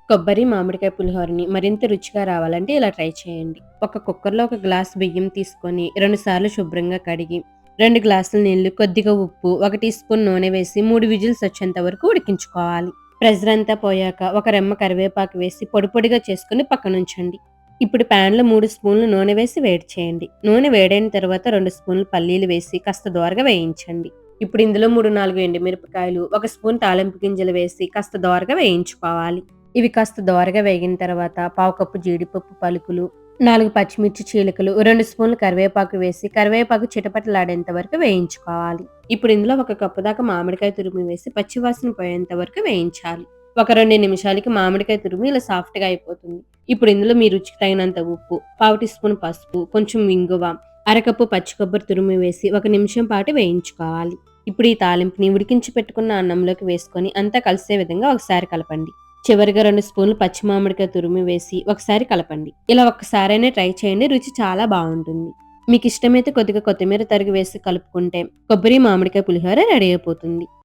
కొబ్బరి, మామిడికాయ పులిహోరని మరింత రుచిగా రావాలంటే ఇలా ట్రై చేయండి. ఒక కుక్కర్‌లో ఒక గ్లాస్ బియ్యం తీసుకొని 2 సార్లు శుభ్రంగా కడిగి, 2 గ్లాసుల నీళ్లు, కొద్దిగా ఉప్పు, 1 టీ స్పూన్ నూనె వేసి 3 విజిల్స్ వచ్చేంత వరకు ఉడికించుకోవాలి. ప్రెషర్ అంతా పోయాక ఒక రెమ్మ కరివేపాకు వేసి పొడి పొడిగా చేసుకొని పక్కనుంచండి. ఇప్పుడు ప్యాన్‌లో 3 స్పూన్లు నూనె వేసి వేడి చేయండి. నూనె వేడైన తర్వాత 2 స్పూన్లు పల్లీలు వేసి కాస్త దోరగా వేయించండి. ఇప్పుడు ఇందులో 3, 4 ఎండుమిరపకాయలు, 1 స్పూన్ తాలింపు గింజలు వేసి కాస్త దోరగా వేయించుకోవాలి. ఇవి కాస్త దోరగా వేగిన తర్వాత పావు కప్పు జీడిపప్పు పలుకులు, 4 పచ్చిమిర్చి చీలికలు, 2 స్పూన్లు కరివేపాకు వేసి కరివేపాకు చిటపటలాడేంత వరకు వేయించుకోవాలి. ఇప్పుడు ఇందులో 1 కప్పు దాకా మామిడికాయ తురుము వేసి పచ్చివాసన పోయేంత వరకు వేయించాలి. ఒక 2 నిమిషాలకి మామిడికాయ తురుము ఇలా సాఫ్ట్‌గా అయిపోతుంది. ఇప్పుడు ఇందులో మీ రుచికి తగినంత ఉప్పు, పావు టీ స్పూన్ పసుపు, కొంచెం ఇంగువ, అరకప్పు పచ్చి కొబ్బరి తురుము వేసి 1 నిమిషం పాటు వేయించుకోవాలి. ఇప్పుడు ఈ తాలింపుని ఉడికించి పెట్టుకున్న అన్నంలోకి వేసుకొని అంతా కలిసే విధంగా ఒకసారి కలపండి. చివరిగా 2 స్పూన్లు పచ్చి మామిడికాయ తురుము వేసి ఒకసారి కలపండి. ఇలా ఒక్కసారైనా ట్రై చేయండి. రుచి చాలా బావుంటుంది. మీకిష్టమైతే కొద్దిగా కొత్తిమీర తరిగి వేసి కలుపుకుంటే కొబ్బరి, మామిడికాయ పులిహోర రెడీ అయిపోతుంది.